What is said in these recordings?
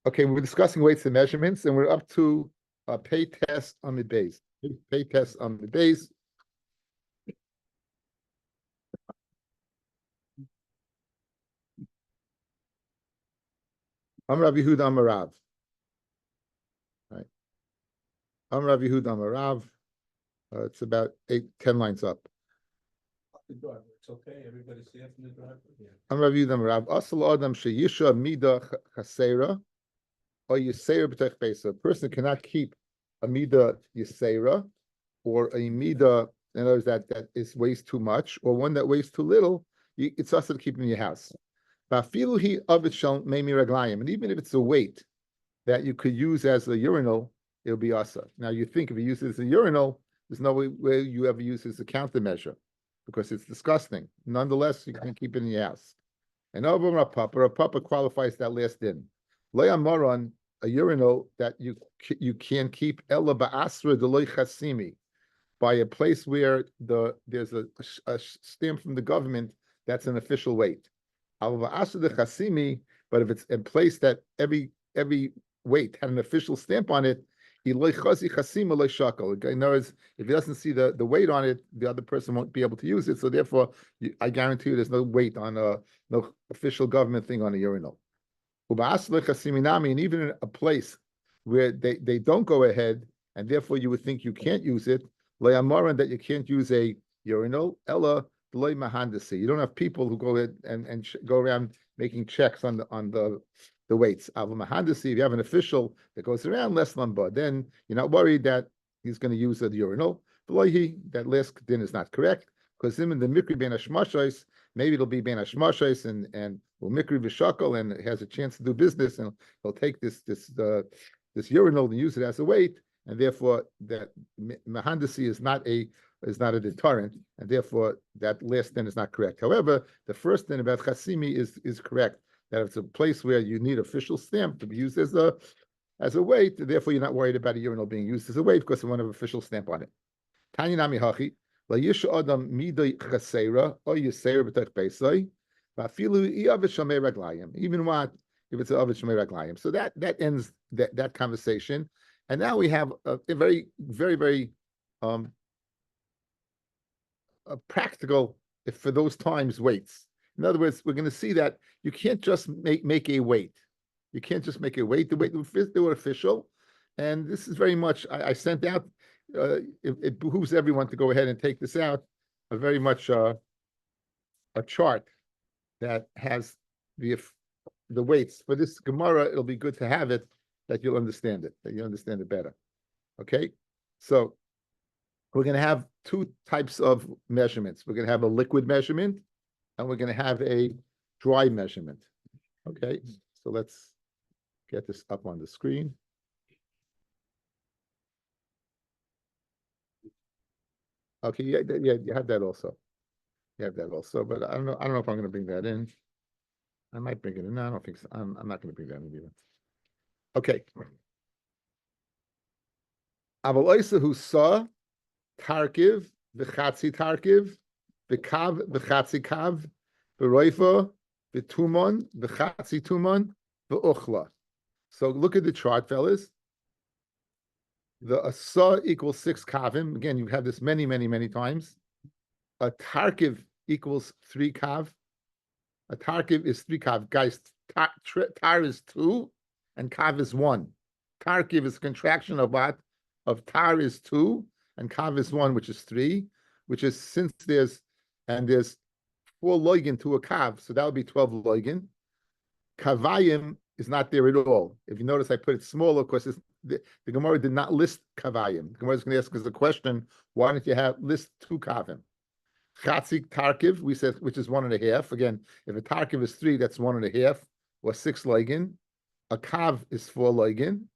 Okay, we're discussing weights and measurements, and we're up to pay test on the base. Pay test on the base. I'm Rabbi Yehuda Amarav. Right. I'm Rabbi Yehuda Amarav. It's about 10 lines up. It's okay. Everybody see it in the driveway. Yeah. I'm Rabbi Yehuda Amarav. Asal Adam sheyisha mida chasera or yisera b'tech besa. A person cannot keep a mida yisera or a mida, in other words, that weighs too much, or one that weighs too little. It's also to keep in your house. And even if it's a weight that you could use as a urinal, it'll be asa. Now you think if you use it as a urinal, there's no way you ever use it as a countermeasure because it's disgusting. Nonetheless, you can keep it in your house. And over Rapapa qualifies that last in. Leia Moron, a urinal that you can keep Ella Ba'asra Deloy Chasimi, by a place where there's a stamp from the government that's an official weight. But if it's in place that every weight had an official stamp on it, in other words, if he doesn't see the weight on it, the other person won't be able to use it. So therefore, I guarantee you there's no weight on no official government thing on a urinal. And even in a place where they don't go ahead, and therefore you would think you can't use it, that you can't use a urinal, Ella loy mahandasi. You don't have people who go ahead and go around making checks on the weights. Mahandasi, if you have an official that goes around less lamba, then you're not worried that he's going to use the urinal. That last din is not correct, because him in the mikri ben hashmashos, maybe it'll be ben hashmashos and mikri v'shakal, and it has a chance to do business, and he'll take this urinal and use it as a weight, and therefore that mahandasi is not a deterrent, and therefore that last din is not correct. However, the first din about chasimi is correct, that if it's a place where you need official stamp to be used as a weight, therefore you're not worried about a urinal being used as a weight because of one of official stamp on it. Tanya nami hachi la yisha adam midai chasera or yisera b'tech beisai va'afilu iav shamei raglayim. Even what if it's an avid shamei raglayim? So that ends that conversation, and now we have a very very very practical for those times weights. In other words, we're going to see that you can't just make a weight. You can't just make a weight. The weight they were official, and this is very much. I sent out. It behooves everyone to go ahead and take this out. A very much a chart that has the weights for this Gemara. It'll be good to have it that you'll understand it. That you understand it better. Okay, so we're going to have two types of measurements. We're going to have a liquid measurement, and we're going to have a dry measurement. Okay, so let's get this up on the screen. Okay, yeah, you have that also. You have that also, but I don't know if I'm going to bring that in. I might bring it in. No, I don't think so. I'm not going to bring that in either. Okay. Avaloisa who saw Tarkiv, v'chatzi tarkiv, v'kav, v'chatzi kav, v'roifa, v'tumon, v'chatzi tumon, v'uchla. So look at the chart, fellas. The asa equals 6 kavim. Again, you've had this many, many, many times. A tarkiv equals 3 kav. A tarkiv is 3 kav. Guys, tar is 2 and kav is 1. Tarkiv is a contraction of what? Of tar is 2 and kav is 1, which is 3, which is since there's 4 loigin to a kav, so that would be 12 loigin. Kavayim is not there at all. If you notice, I put it smaller because the Gemara did not list kavayim. The Gemara is going to ask us the question: why don't you list 2 kavim? Chatzi tarkiv, we said, which is 1.5. Again, if a tarkiv is 3, that's 1.5 or 6 loigin. A kav is 4 loigin.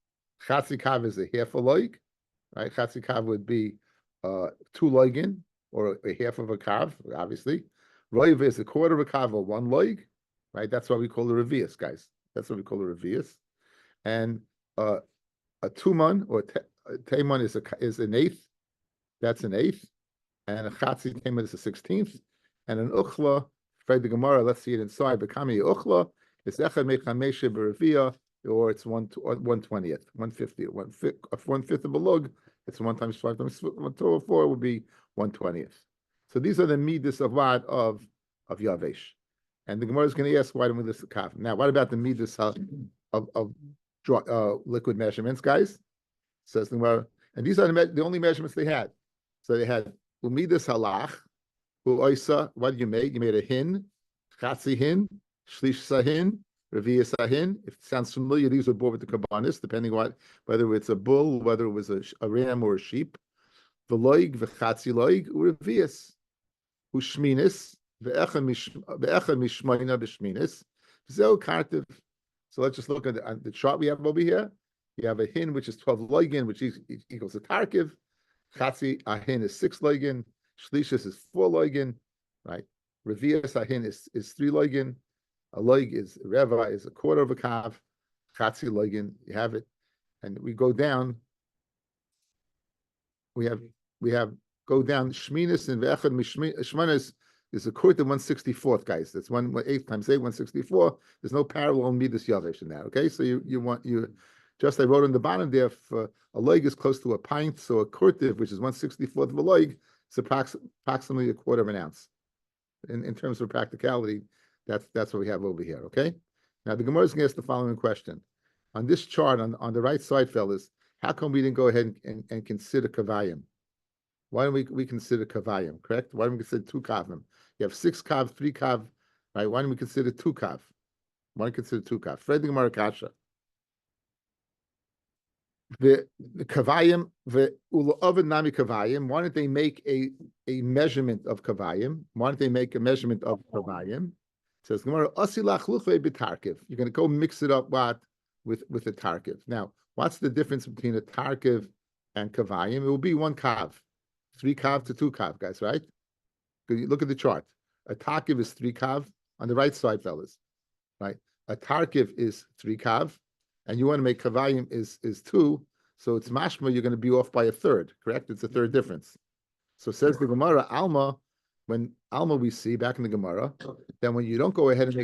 Chatzi kav is a half a loig. Right, chatzi kav would be 2 loigin or a half of a kav, obviously. Roiv is a quarter of a kav or 1 loig. Right, that's why we call it revius, guys. That's what we call a revius. And a tuman or taiman is an eighth. That's an eighth. And a chatzi taiman is a 16th. And an uchla, the Gemara, let's see it inside. Bekami uchla is echad mechameshe berevia or it's 1/20th, 1/50th, 1/5 of a lug. It's 1 times 5 times 4 would be 1/20th. So these are the midas of what of Yavesh. And the Gemara is going to ask, why don't we list the kaf? Now, what about the midas of liquid measurements, guys? Says the Gemara, and these are the only measurements they had. So they had umidas halach, uoisa. What did you make? You made a hin, chatzi hin, shlish sahin, reviya sahin. If it sounds familiar, these were bought with the kabbanis, depending on whether it's a bull, whether it was a ram or a sheep. V'loig v'chatzi loig ureviyas, ushminis ve'echa mishmayna b'shminis. Zeo kartiv. So let's just look at the chart we have over here. You have a hin, which is 12 loigin, which equals a tarkiv. Chatzi ahin is 6 loigin. Shlishis is 4 loigin, right? Revias ahin is 3 loigin. A loig is reva is a quarter of a kav. Chatzi loigin, you have it, and we go down. We have go down. Shminis and ve'echad mishmanis is a quarter of 1/64th, guys. That's 1/8 times 8, 1/64. There's no parallel midas yavesh in that. Okay, so you just I wrote on the bottom there, if a loig is close to a pint, so a kurtiv, which is 1/64th of a loig, it's approximately a quarter of an ounce. In terms of practicality, that's what we have over here. Okay. Now the Gemara is going to ask the following question: on this chart on the right side, fellas, how come we didn't go ahead and consider kavayim? Why don't we consider kavayim? Correct. Why don't we consider 2 kavim? You have 6 kav, 3 kav, right? Why don't we consider 2 kav? Why don't we consider 2 kav? Fred the Gemara kasha. The kavayim, the ulaovid nami kavayim. Why don't they make a measurement of kavayim? Why don't they make a measurement of kavayim? It says Gemara asilach luchve b'tarkiv. You're going to go mix it up with a tarkiv. Now, what's the difference between a tarkiv and kavayim? It will be 1 kav, 3 kav to 2 kav, guys. Right? Look at the chart. A tarkiv is 3 kav on the right side, fellas. Right? A tarkiv is 3 kav. And you want to make kavayim is 2, so it's mashma, you're going to be off by a third, correct? It's a third difference. So says the Gemara, Alma, when Alma we see back in the Gemara, then when you don't go ahead and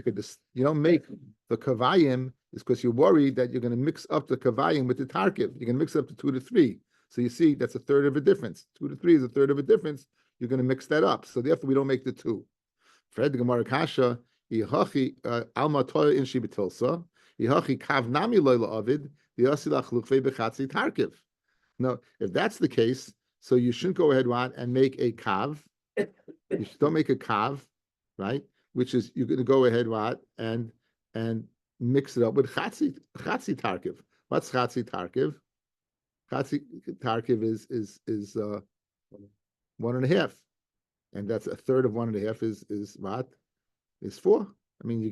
you don't make the kavayim, is because you're worried that you're going to mix up the kavayim with the tarkiv. You're going to mix up to 2 to 3. So you see, that's a third of a difference. 2 to 3 is a third of a difference. You're going to mix that up. So therefore, we don't make the 2. Fred the Gemara kasha, Alma toya in shibitilsa. No, if that's the case, so you shouldn't go ahead and make a kav. You don't make a kav, right? Which is you're going to go ahead and mix it up with chatzi tarkiv. What's chatzi tarkiv? Chatzi tarkiv is 1.5, and that's a third of 1.5 is what? Is 4. I mean,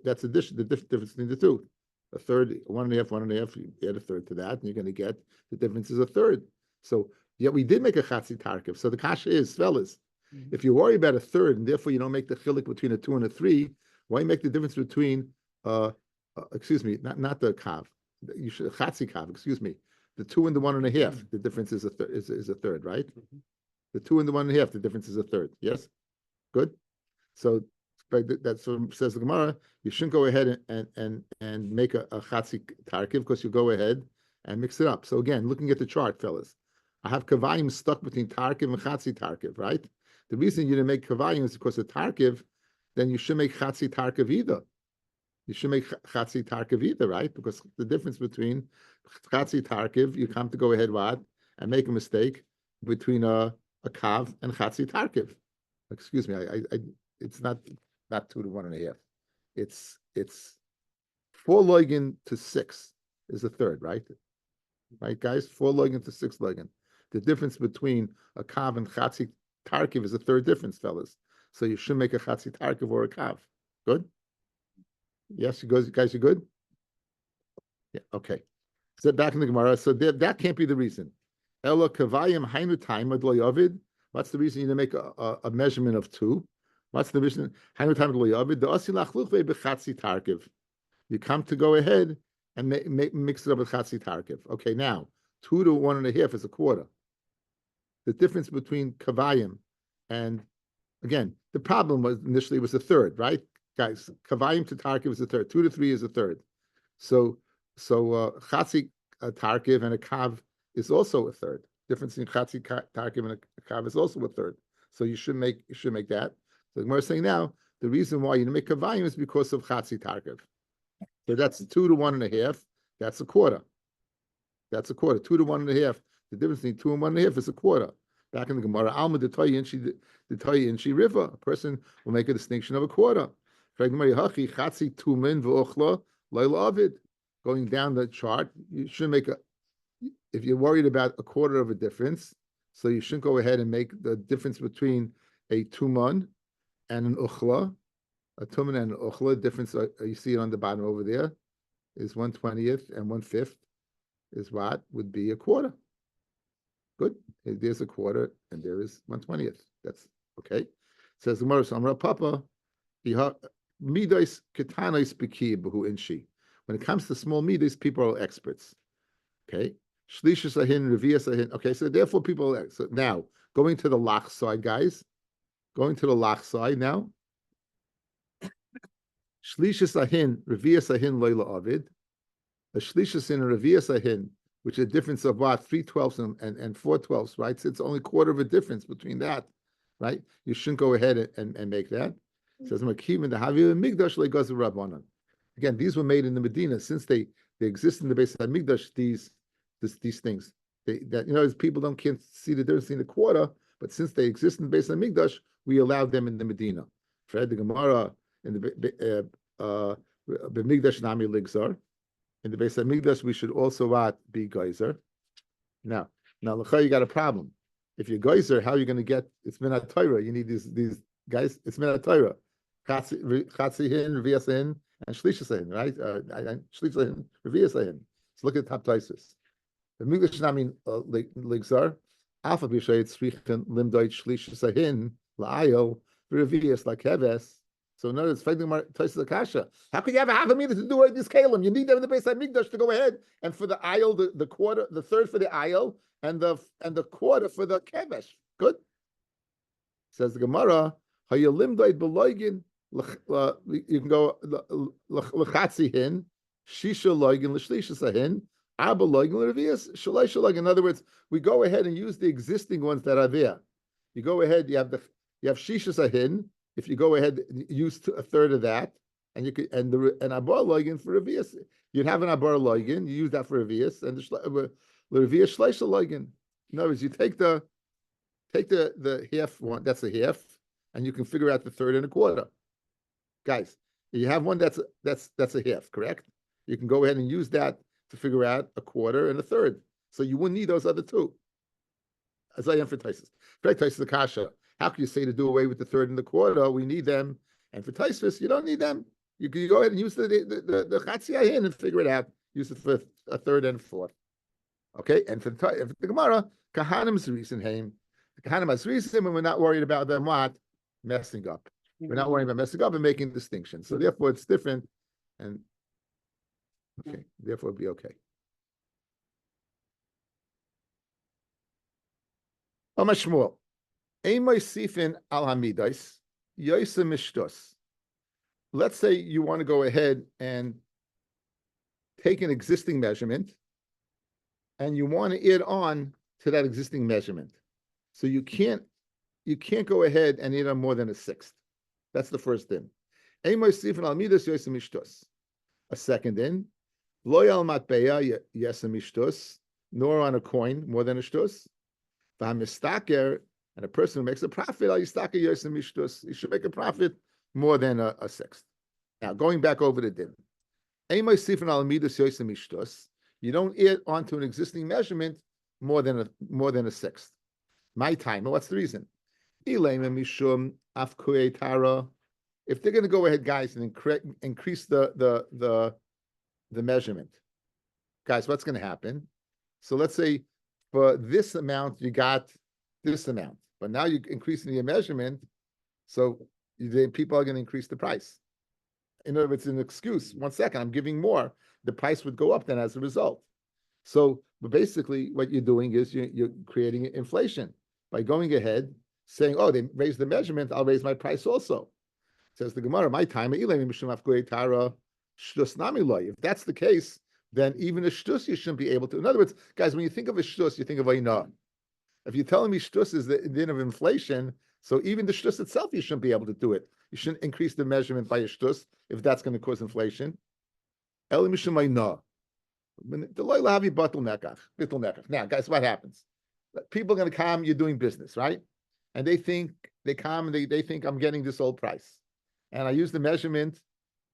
that's addition. The difference between the 2, a third, 1.5, 1.5. You add a third to that, and you're going to get the difference is a third. So, yeah, we did make a chatzi tarkiv. So the kasha is, fellas, if you worry about a third, and therefore you don't make the chilik between a 2 and a 3, why make the difference between, excuse me, not the kav, you should chatzi kav, excuse me, the 2 and the 1.5. The difference is a third, right? The 2 and the 1.5. The difference is a third. Yes, good. So. That's what says the Gemara. You shouldn't go ahead and make a chatzi tarkiv because you go ahead and mix it up. So again, looking at the chart, fellas, I have kavayim stuck between tarkiv and chatzi tarkiv, right? The reason you didn't make kavayim is because of tarkiv. Then you should make chatzi tarkiv either. You should make chatzi tarkiv either, right? Because the difference between chatzi tarkiv, you come to go ahead and make a mistake between a kav and chatzi tarkiv. Excuse me, it's not 2 to 1.5. It's 4 loigin to 6 is a third, right? Right, guys? 4 loigin to 6 loigin. The difference between a kav and chatzi tarkiv is a third difference, fellas. So you should make a chatzi tarkiv or a kav. Good? Yes, you guys are good? Yeah, okay. So back in the Gemara. So that can't be the reason. Ela kavayim hainu time ad lo yavid. What's the reason you didn't make a measurement of 2? What's the reason? You come to go ahead and mix it up with chatzi tarkiv. Okay, now 2 to 1.5 is a quarter. The difference between kavayim and, again, the problem was initially was a third, right, guys? Kavayim to tarkiv is a third. 2 to 3 is a third. So chatzi tarkiv and a kav is also a third. Difference in chatzi tarkiv and a kav is also a third. So you should make that. So the Gemara is saying now the reason why you make kavayim is because of chatzi tarkiv. So that's 2 to 1.5. That's a quarter. That's a quarter. 2 to 1.5. The difference between 2 and 1.5 is a quarter. Back in the Gemara, Alma the Inchi River, a person will make a distinction of a quarter. Going down the chart, you should make if you're worried about a quarter of a difference, so you shouldn't go ahead and make the difference between a tuman and an uchla. A tuman and an uchla difference, you see it on the bottom over there, is 1/20th and 1/5 is what would be a quarter. Good. There's a quarter and there is 1/20th. That's okay. Says the Gemara, Samra Papa, midos ketanos b'ki b'hu inshi. When it comes to small midos, people are experts. Okay. Shlishas ahin, revias ahin. Okay, so therefore people are so now going to the lach side, guys. Going to the lach side now. Shlishas ahin, revias ahin loyla avid. A shlishas in a revias ahin, which is a difference of what 3/12 and 4/12, right? So it's only a quarter of a difference between that, right? You shouldn't go ahead and make that. It says Makim and the Havil Migdash le'gaz Rabbanan. Again, these were made in the Medina since they exist in the base of Migdash. These things people can't see the difference in the quarter, but since they exist in the base of Migdash, we allowed them in the Medina. Fred the Gemara in the Migdash Nami Ligzar. In the base of Migdash, we should also be geyser. Now, L'cha, you got a problem. If you're geyser, how are you going to get? It's minat Torah. You need these guys. It's minat Torah. Chatzihin, reviasahin, and shlishasahin, right? Shlishasahin, reviasahin. So look at the top places. The Migdash Nami Ligzar. Alpha b'shay tzrichen limdoit shlishasahin la'ayel revias like heves. So in other words, how could you have a half a meter to do this kalim? You need them in the base of Migdash to go ahead and for the aisle, the quarter, the third for the aisle, and the quarter for the kevesh. Good. Says the Gemara, you can go l'chatzihin, shisha loigin l'shlishasahin, abba loigin l'revias shalai shalag. In other words, we go ahead and use the existing ones that are there. You go ahead, you have shishasahin. If you go ahead and use a third of that, and you could and abar loigin for revias, you'd have an abar loigin. You use that for revias, and the revias shleisha loigin. In other words, you take the half one. That's a half, and you can figure out the third and a quarter. Guys, you have one that's a half, correct? You can go ahead and use that to figure out a quarter and a third. So you wouldn't need those other two. As I emphasize, the kasha. How can you say to do away with the third and the quarter? We need them. And for Taisvis, you don't need them. You can go ahead and use the Chatziyahin and figure it out. Use it for a third and fourth. Okay? And for the Gemara, Kahanim Zrisin Haim. The Kahanim Zrisin, and we're not worried about them what? Messing up. We're not worried about messing up and making distinctions. So therefore it's different. And okay, therefore it'll be okay. Amashmuel. Let's say you want to go ahead and take an existing measurement and you want to add on to that existing measurement. So you can't go ahead and add on more than a sixth. That's the first thing. A second in, nor on a coin more than a shtus. And a person who makes a profit, he should make a profit more than a sixth. Now, going back over the din. You don't add onto an existing measurement more than a sixth. My time. What's the reason? If they're going to go ahead, guys, and increase the measurement, guys, what's going to happen? So let's say for this amount you got this amount, but now you're increasing your measurement, so people are going to increase the price. In other words, it's an excuse. 1 second, I'm giving more. The price would go up then as a result. So, but basically, what you're doing is you're creating inflation by going ahead saying, "Oh, they raised the measurement. I'll raise my price also." Says the Gemara, "My time. If that's the case, then even a shtus you shouldn't be able to. In other words, guys, when you think of a shtus, you think of Aina. If you're telling me shtus is the din of inflation, so even the shtus itself, you shouldn't be able to do it. You shouldn't increase the measurement by a shtus if that's going to cause inflation. Now, guys, what happens? People are going to come, you're doing business, right? And they think they think I'm getting this old price. And I use the measurement,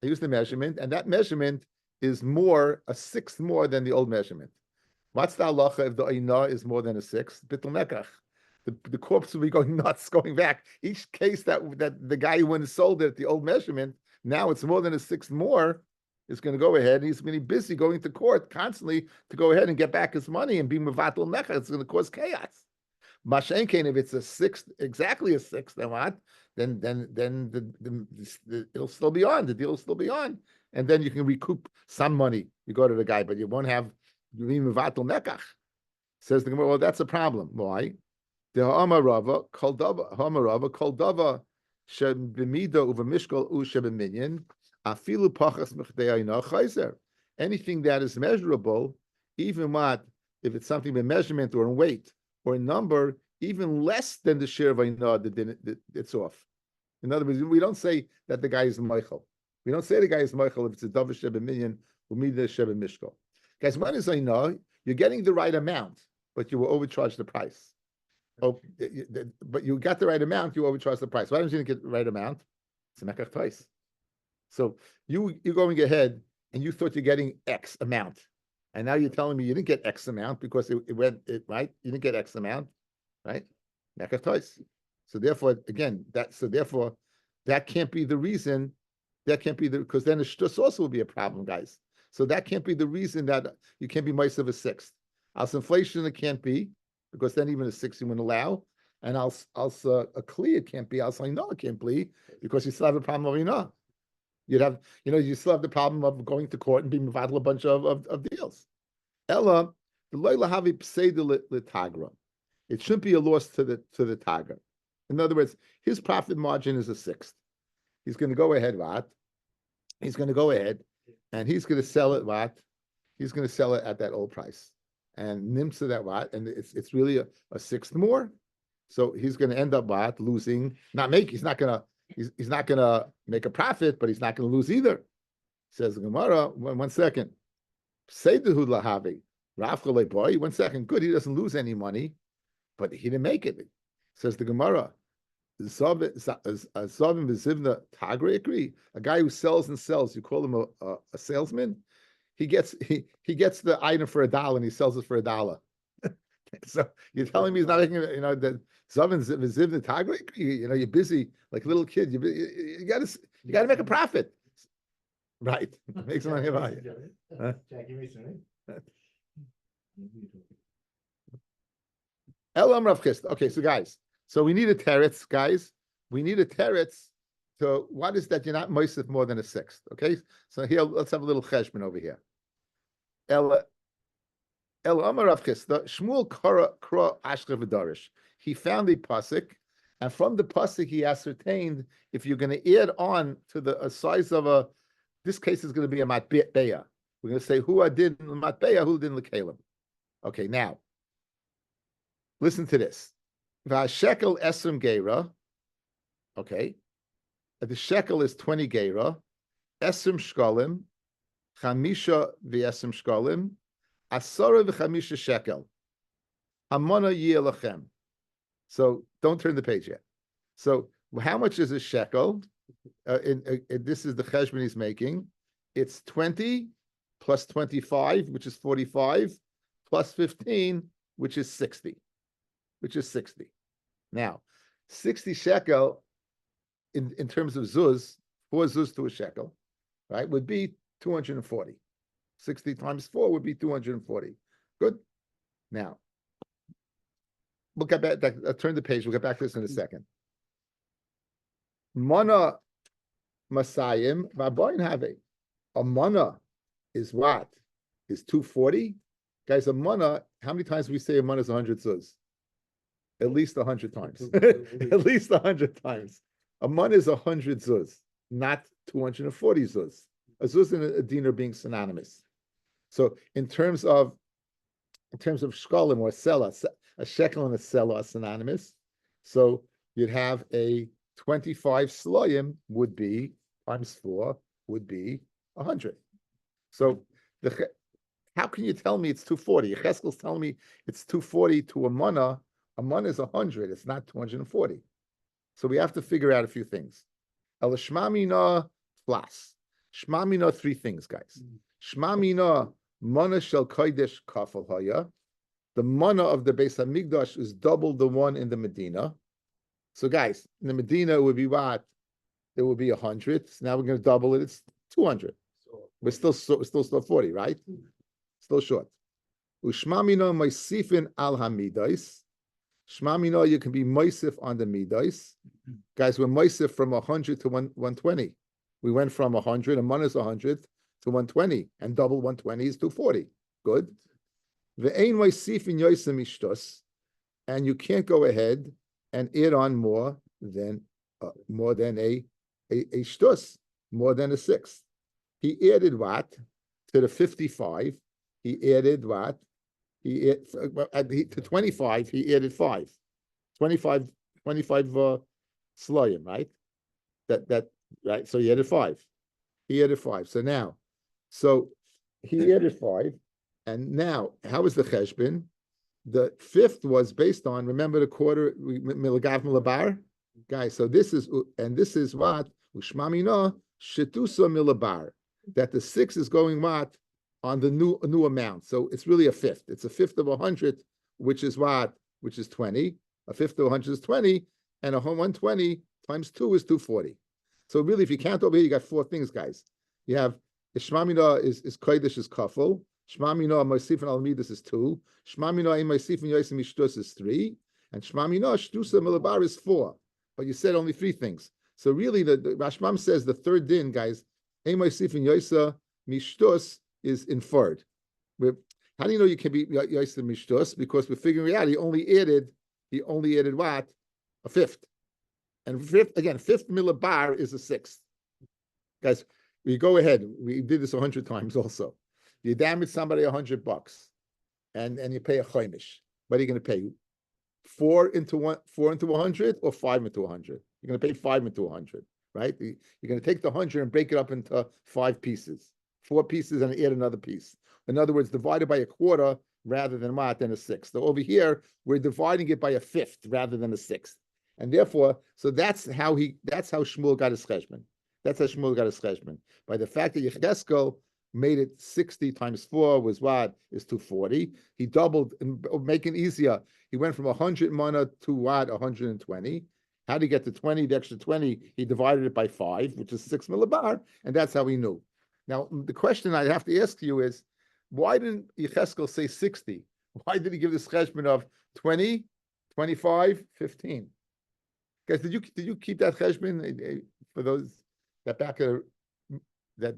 and that measurement is more, a sixth more than the old measurement. What's the halacha if the Aina is more than a sixth? Bittul nekach. The corpse will be going nuts, going back. Each case that the guy who went and sold it at the old measurement, now it's more than a sixth more, is going to go ahead, and he's going to be busy going to court constantly to go ahead and get back his money and be mevatel nekach. It's going to cause chaos. Mashenkein, if it's a sixth, exactly a sixth, then what? Then it'll still be on. The deal will still be on, and then you can recoup some money. You go to the guy, but you won't have mevatel nekach. Says the Gemara, well, that's a problem. Why? The Hamarava kol dava shebimida uvamishkol u'shebeminyan afilu pachas mechdei chayzer. Anything that is measurable, even what if it's something in measurement or in weight or in number, even less than the share of Aina, it's off. In other words, we don't say that the guy is Michael. We don't say the guy is Michael if it's a Davar Shebeminion or Mida Shebemishkal. Guys, when is Aina, you're getting the right amount, but you will overcharge the price. Oh, but you got the right amount, you overcharge the price. Why don't you get the right amount? It's a mekach twice. So you're going ahead and you thought you're getting X amount. And now you're telling me you didn't get X amount because it went right. You didn't get X amount, right? Mekach twice. So therefore, again, that can't be the reason. That can't be because then the shtus also will be a problem, guys. So that can't be the reason that you can't be mice of a sixth. Als inflation it can't be because then even a sixth you wouldn't allow, and als a kli it can't be. Als I know it can't be because you still have a problem of Ina. You'd have, you still have the problem of going to court and being mevatel a bunch of deals. Ella, the loyla havi pseida litagra. It shouldn't be a loss to the tagra. In other words, his profit margin is a sixth. He's going to go ahead, what? He's going to go ahead and he's going to sell it, what? He's going to sell it at that old price. And nimsa that what? And it's really a sixth more. So he's going to end up what? Losing, he's not going to make a profit, but he's not going to lose either. Says the Gemara, one second. Say the lahavi. Rafka boy, 1 second. Good, he doesn't lose any money, but he didn't make it. Says the Gemara. Zavim v'zivna tagre agree. A guy who sells and sells, you call him a salesman. He gets the item for $1 and he sells it for $1. So you're telling me he's not making that Zavim v'zivna tagre agree. You're busy like a little kid. You got to make a profit. Right. Make some money about it. Huh? Elam Rav Chisda. Okay, so guys, we need a teretz, guys. We need a teretz. So what is that you're not moisef more than a sixth? Okay, so here let's have a little cheshbon over here. Elam Rav Chisda. Shmuel kra ashkev v'darish. He found a pasuk, and from the pasuk he ascertained if you're going to add on to the size of this case is going to be a matbeya. We're going to say who did matbeya, who did l'kelim. Okay, now listen to this. Shekel esrim geira. Okay, the shekel is 20 geira. Esrim shkolim, chamisha v'esrim shkolim, asara v'chamisha shekel. Hamona yelachem. So don't turn the page yet. So how much is a shekel? This is the cheshbon he's making. It's 20 plus 25, which is 45, plus 15, which is 60. Now, 60 shekel in terms of zuz, 4 zuz to a shekel, right, would be 240. 60 times 4 would be 240. Good. Now, look at that. Turn the page. We'll get back to this in a second. Mana Masayim Vaboin have a mana is what? Is 240? Guys, a mana, how many times we say a mana is 100 zuz? At least 100 times. At least 100 times. A mana is 100 zuz, not 240 zuz. A zuz and a dinar being synonymous. So in terms of shkolim or sela, a shekel and a sela are synonymous. So you'd have a 25 sloyim would be times 4 would be 100. So how can you tell me it's 240? Cheskel's telling me it's 240 to a mana. A mana is 100. It's not 240. So we have to figure out a few things. El shmamina plus. Shmamina, 3 things, guys. Shmamina mana shel kodesh kafel haya. The mana of the Beis Hamikdash is double the one in the Medina. So, guys, in the Medina it would be what? It would be 100. So now we're going to double it. It's 200. We're still 40, right? Still short. Ushmamina moisifin al hamidais. Shmamina, you can be moisif on the midais. Guys, we're moisif from 100 to 120. We went from 100, a man is 100 to 120, and double 120 is 240. Good. Ve'ein moisifin yoisem ishtos, and you can't go ahead and add on more than a shtus, more than a sixth. He added what to the 55? He added what? He to 25. He added 5, 25 sloyim, right? That right. So he added 5. He added 5. So he added 5, and now how is the cheshbon? The 5th was based on, remember the quarter milagav milabar, guys. So this is what ushmamina shetusa milabar, that the 6 is going what on the new amount. So it's really a 5th. It's a 5th of 100, which is what? Which is 20. A 5th of 100 is 20, and 120 times 2 is 240. So really, if you count over here, you got 4 things, guys. You have shmamina is kodesh is kafel. Shmamina moisifin al midas is 2. Shmamina ein moisifin yosim ishtus is 3. And shmamina shtusa milabar is 4. But you said only 3 things. So really, the Rashbam says the third din, guys, ein moisifin yosa mishtus is inferred. How do you know you can be yosim mishtus? Because we're figuring out he only added what? A 5th. And 5th milabar is a 6th. Guys, we go ahead. We did this 100 times also. You damage somebody $100, and you pay a chaimish. What are you going to pay? 4 into 100 or 5 into 100? You're going to pay 5 into 100, right? You're going to take the 100 and break it up into 5 pieces, 4 pieces, and add another piece. In other words, divided by a quarter rather than what? Than a 6th. So over here, we're dividing it by a 5th rather than a 6th, and therefore, so that's how Shmuel got his cheshbon. That's how Shmuel got his cheshbon, by the fact that Yecheskel made it 60 times 4 was what? Is 240. He doubled, and make it easier. He went from 100 mana to what? 120. How did he get to 20? The extra 20, he divided it by 5, which is 6 milabar, and that's how he knew. Now, the question I have to ask you is, why didn't Yecheskel say 60? Why did he give this cheshbon of 20, 25, 15? Guys, did you keep that cheshbon for those that back of that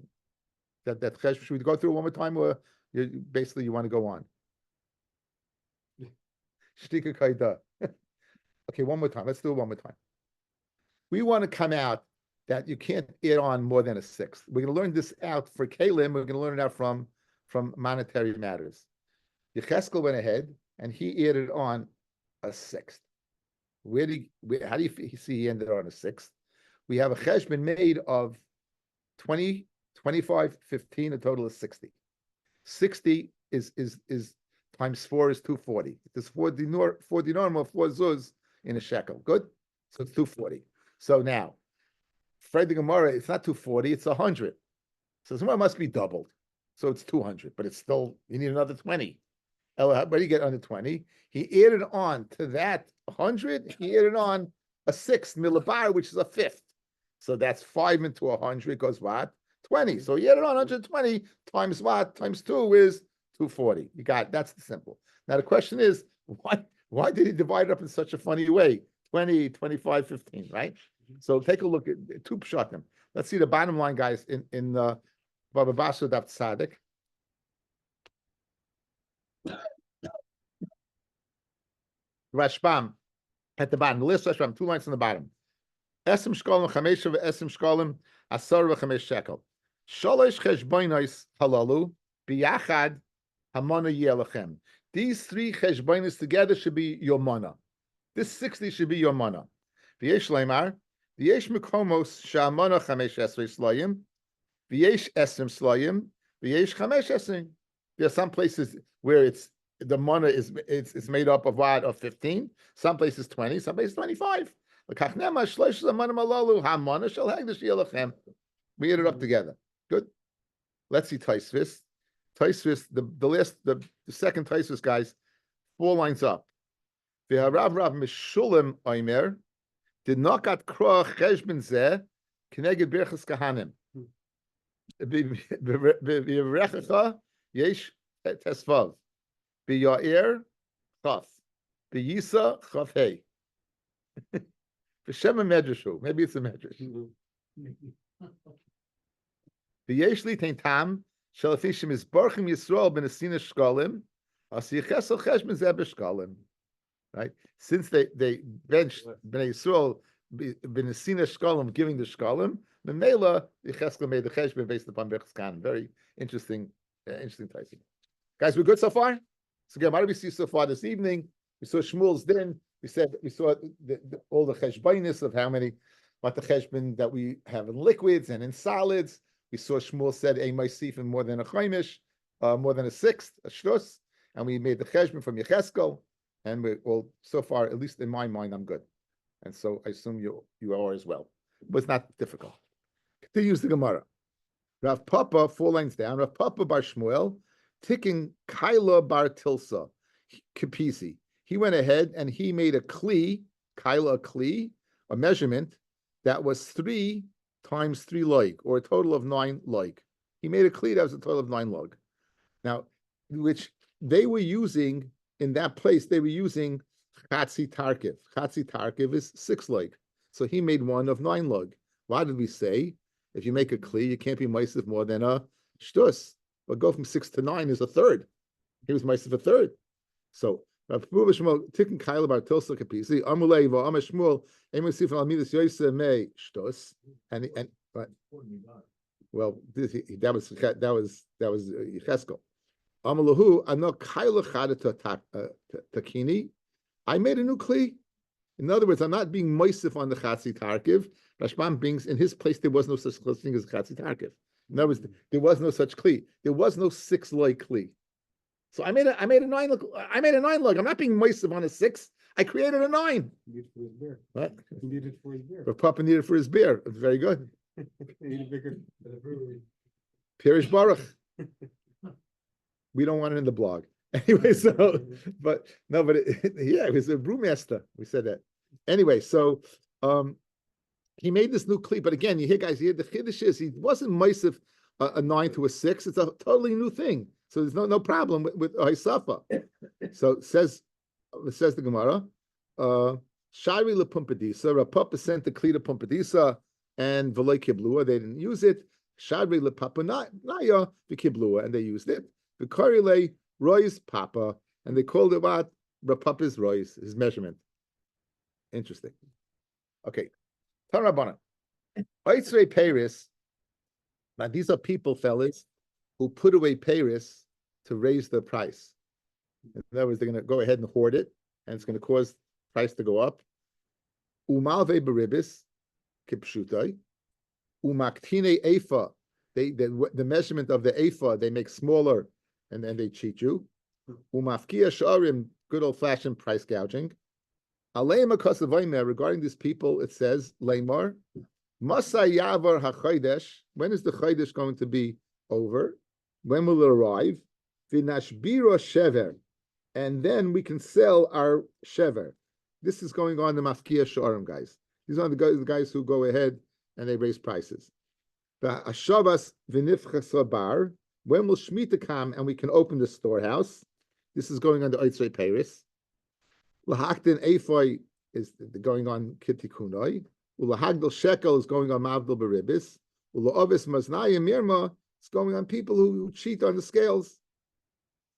cheshbon? Should we go through it one more time, or basically you want to go on? Shtika kaida. Okay, one more time. Let's do it one more time. We want to come out that you can't add on more than a 6th. We're going to learn this out for Kalim. We're going to learn it out from monetary matters. Yecheskel went ahead and he added on a 6th. How do you see he ended on a 6th? We have a cheshbon made of 20, 25, 15, a total of 60. 60 is times 4 is 240. There's 4 dinar or 4 zuz in a shekel. Good? So it's 240. So now, Fred the Gemara, it's not 240, it's 100. So the Gemara must be doubled. So it's 200, but it's still, you need another 20. Where do you get under 20? He added on to that 100, he added on a 6th milabar, which is a 5th. So that's 5 into 100 goes what? 20. So he added on 120 times what? Times 2 is 240. You got it. That's the simple. Now the question is, why did he divide it up in such a funny way? 20, 25, 15, right? So take a look at 2 pshatim. Let's see the bottom line, guys, in Baba Basra Daf Tzadik. Rashbam at the bottom. The list Rashbam, 2 lines on the bottom. Esim shkolim chamesha ve'esim shkolim asar v'chamesh shekel. Shalosh cheshbonos halalu biyachad hamana yelachem. These three cheshbonis together should be your mana. This 60 should be your mana. V'yesh leimar, v'yesh mekomos sha'amana chamesh esrei slayim, v'yesh esrim slayim, v'yesh chamesh esrim. There are some places where the mana it's made up of what? Of 15. Some places 20. Some places 25. We add it up together. Good. Let's see Taisvis. Taisvis, the second Taisvis, guys, 4 lines up. The Harav Rav Mishulim Oimer did not got Kroa Cheshbin Zeh Keneged Birchas Kahanim. B'Yerechecha Yesh Tesvav. B'Yair Chaf. B'Yisa Chaf Hey. B'Shem Medrashu. Maybe it's a Medrash. B'Yesh Li Tein Tam Shalafishim is Barchim Yisrael Ben Asina Shkalim As Yichesel Cheshbin Zeh B'Shkalim. Right? Since they benched Bnei Yisrael Ben Asina Shkalim giving the Shkalim, Memela Yecheskel made the Cheshbin based upon Birchas Kahanim. Very interesting Tyson. Guys, we're good so far? So again, what did we see so far this evening? We saw Shmuel's din. We saw all the cheshbainis of what the cheshbon that we have in liquids and in solids. We saw Shmuel said a ma'asif more than a chaimish, more than a sixth, a shtus, and we made the cheshbon from Yecheskel. And so far, at least in my mind, I'm good. And so I assume you are as well. But it's not difficult. Continues the Gemara. Rav Papa, 4 lines down. Rav Papa bar Shmuel, ticking Kaila bar Tilsa, Kapisi. He went ahead and he made a kli, Kaila a kli, a measurement that was 3 times 3 log, or a total of 9 log. He made a kli that was a total of 9 log. Now, which they were using in that place, they were using Chatzi Tarkiv. Chatzi Tarkiv is 6 log. So he made one of 9 log. Why did we say? If you make a kli, you can't be meisiv more than a shtus. But go from 6 to 9 is a third. He was meisiv a third. So tikkun kaila bar tilsa kapisi amulei va amashmul emusif al midas yoyse me shtus and well that was Yecheskel. Amalahu ano kaila chada takini. I made a new kli. In other words, I'm not being meisif on the chatzi tarkiv. Rashbam brings in his place there was no such thing as chatzi tarkiv. In other words, there was no such kli. There was no 6 log kli. So I made a 9 log. I'm not being meisiv on a 6. I created a 9. He needed for his beer. What? He needed for his beer. But Papa needed for his beer. It's very good. He needed bigger for the brewery. Pirish Baruch. We don't want it in the blog. Anyway, so, it was a brewmaster. We said that. Anyway, so he made this new kli, but again, you hear guys, the chiddush is he wasn't meisiv a 9 to a 6. It's a totally new thing. So there's no problem with Haisafa. So says the Gemara, Shari le Pumpadisa, Rapapa sent the kli to Pumpadisa and V'loi Kiblua, they didn't use it. Shari le Papa Naya V'Kiblua, and they used it. V'Karile Roy's Papa, and they called it what? Rapapa's Roy's, his measurement. Interesting. Okay. Tarabana. Oitzrei Paris. Now these are people, fellas, who put away Paris to raise the price. In other words, they're going to go ahead and hoard it, and it's going to cause price to go up. Umalve beribis, kipshutai. Umaktine efa. The measurement of the efa they make smaller, and then they cheat you. Umafkia sharim, good old fashioned price gouging. Aleima kasavaymer, regarding these people, it says Leimar. Masa yavar hachaydesh. When is the chaydesh going to be over? When will it arrive? Vinashbiro shever, and then we can sell our shever. This is going on the mafkia sharim guys. These are the guys who go ahead and they raise prices. The ashavas vinifchasa bar. When will Shemitah come and we can open the storehouse? This is going on the Oitzrei Paris. Lahakdin Ephoi is going on Kittikunoi. Ulahagdal Shekel is going on Mavdal Beribis. Ulaovis Maznaya Mirma is going on people who cheat on the scales.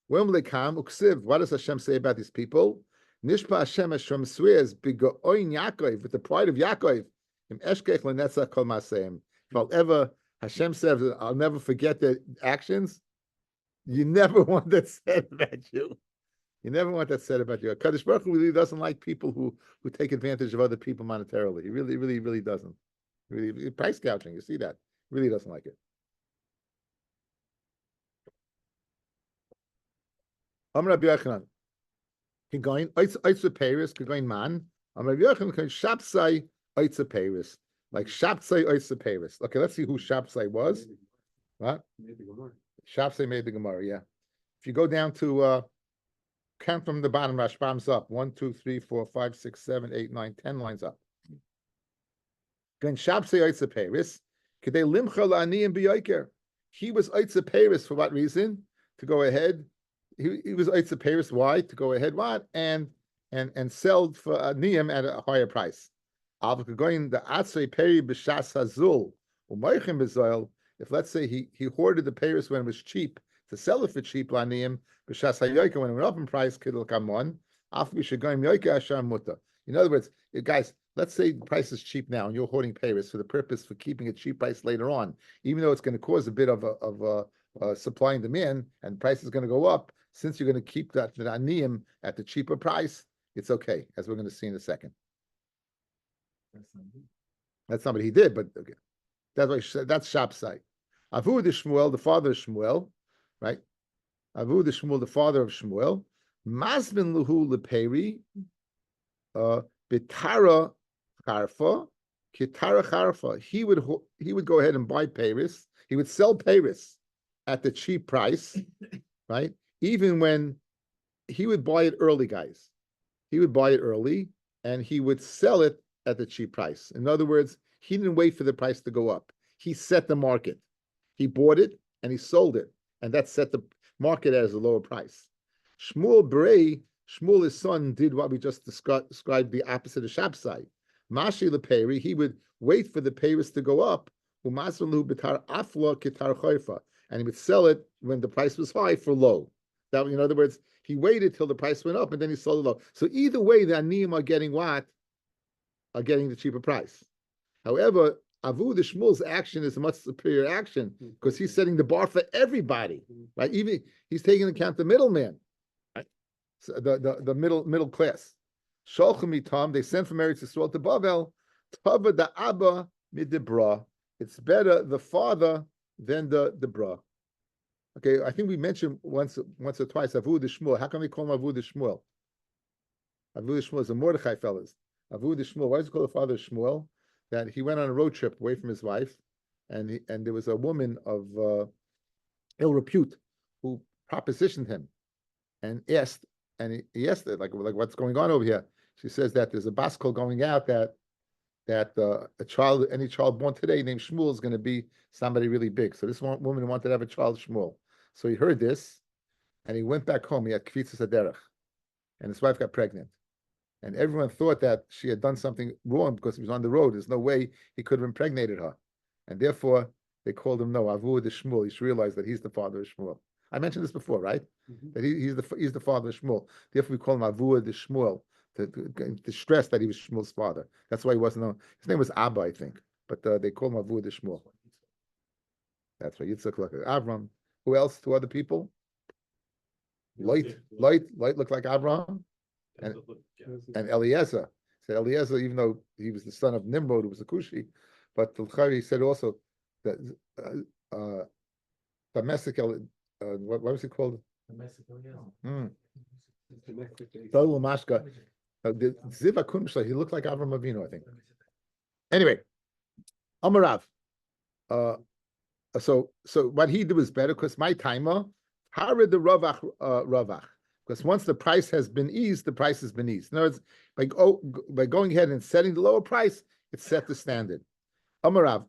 When will they come? Uksiv, what does Hashem say about these people? Nishpa Hashem Hashem swears, Bigoin Yaakov, with the pride of Yaakov, Im Eshkech Lenetzach Kol Maseim. If I'll ever, Hashem says, I'll never forget their actions. You never want that said about you. You never want that said about you. Kadosh Baruch Hu really doesn't like people who take advantage of other people monetarily. He really, really, really doesn't. Really, price gouging. You see that? Really doesn't like it. Amar Rabbi Yochanan. Kegoin oitza Paris. Kegoin man. Amar Rabbi Yochanan. Kegoin shapsai oitza Paris. Like shapsai oitza Paris. Okay, let's see who shapsai was. What? Shapsai made the Gemara. Yeah. If you go down to count from the bottom, Rashbam's up. 1, 2, 3, 4, 5, 6, 7, 8, 9, 10 lines up. He was Oitza Paris for what reason? To go ahead. He was Oitza Paris. Why? To go ahead. What? And sell for Aniyim at a higher price. If let's say he hoarded the Paris when it was cheap to sell it for cheap Laniyim, when it went up in price, in other words, guys, let's say the price is cheap now and you're hoarding Paris for the purpose for keeping a cheap price later on, even though it's going to cause a bit of a supply and demand and price is going to go up, since you're going to keep that Aniyim at the cheaper price, it's okay, as we're going to see in a second. That's not what he did, but okay. That's Shapsai. Avu the Shmuel, the father of Shmuel, right? Avu the Shmuel, the father of Shmuel. Masbin luhu leperi, bitara charfa, kitara charfa. He would go ahead and buy Paris. He would sell Paris at the cheap price, right? Even when he would buy it early, guys. He would buy it early and he would sell it at the cheap price. In other words, he didn't wait for the price to go up. He set the market. He bought it and he sold it, and that set the market as a lower price. Shmuel Berei, Shmuel, his son, did what we just described, the opposite of Shapsai. Mashi leperi, he would wait for the Paris to go up, and he would sell it when the price was high for low. That, in other words, he waited till the price went up and then he sold it low. So either way, the Aniyim are getting what? Are getting the cheaper price. However, Avu the Shmuel's action is a much superior action because he's setting the bar for everybody, right? Even he's taking into account the middleman, right? So the middle class. Sholchim itam, they sent from Eretz Yisrael to Bavel. Tava da Abba midibra. It's better the father than the bra. Okay, I think we mentioned once or twice Avu the Shmuel. How can we call him Avu the Shmuel? Avu the Shmuel is a Mordechai fellas. Avu the Shmuel. Why is it called the father of Shmuel? That he went on a road trip away from his wife, and there was a woman of ill repute who propositioned him, and asked, he asked it like what's going on over here. She says that there's a baskol going out that any child born today named Shmuel is going to be somebody really big. So this woman wanted to have a child Shmuel. So he heard this, and he went back home. He had kvitzas haderech, and his wife got pregnant. And everyone thought that she had done something wrong because he was on the road. There's no way he could have impregnated her. And therefore, they called him, Avu the Shmuel. You should realize that he's the father of Shmuel. I mentioned this before, right? Mm-hmm. That he's the father of Shmuel. Therefore, we call him Avu the Shmuel, to stress that he was Shmuel's father. That's why he wasn't known. His name was Abba, I think. But they call him Avu the Shmuel. That's right. Yitzchak looked like Avram. Who else? Two other people? Light looked like Avram. And Eliezer said even though he was the son of Nimrod, who was a Kushi, but he said also that domestic what was it called? Domestic Eliezer. Ziva Kumshla, he looked like Avram Avinu, I think. Anyway, Amarav. So what he did was better because my timer, Harid the Ravach. Because once the price has been eased, the price has been eased. In other words, by going ahead and setting the lower price, it set the standard. Amarav,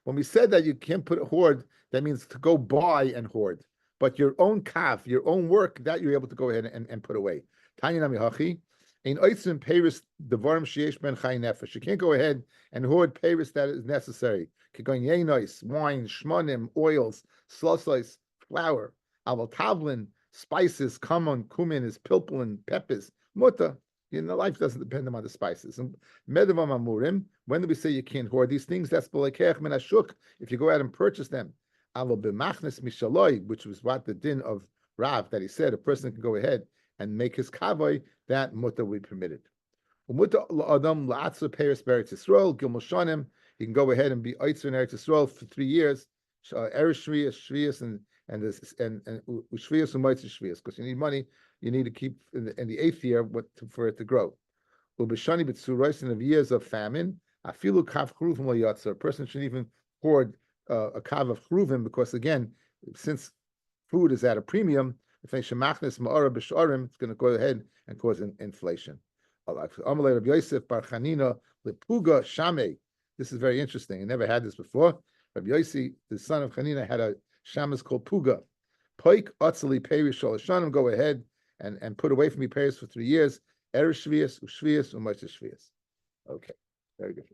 when we said that you can't put a hoard, that means to go buy and hoard. But your own kav, your own work, that you're able to go ahead and put away. Tanya Namihachi, in oitzim Paris, devarim sheyesh ben chay nefesh. You can't go ahead and hoard Paris that is necessary. Going yenois, wine, shmonim, oils, slosais, flour, aval tavlin, spices, cumin is pilpulin, peppers, muta. Life doesn't depend on the spices. And medavam amurim, when do we say you can't hoard these things? That's b'lekech min ashuk. If you go out and purchase them, Alo b'machnes mishaloi, which was what the din of Rav that he said a person can go ahead and make his kavoi, that mutter we permitted. Umuta la'adam la'atzu peres beretz Yisrael gimel shanim. He can go ahead and be oitzer in Eretz Yisrael for 3 years. Eresh shvius and shvius and moitzer shvius, because you need money. You need to keep in the 8th year for it to grow. Ubeshani b'tzuroisin of years of famine. Afilu kav chruvim la'yatzer. A person shouldn't even hoard a kav of chruvim, because again, since food is at a premium, if it's going to go ahead and cause inflation. This is very interesting. I never had this before. Rabbi Yossi, the son of Chanina, had a shamas called Puga. Poik otzali perish shalashanim. Go ahead and put away from me payers for 3 years. Eresh shvius, ushvius, u'motzei shvius. Okay, very good.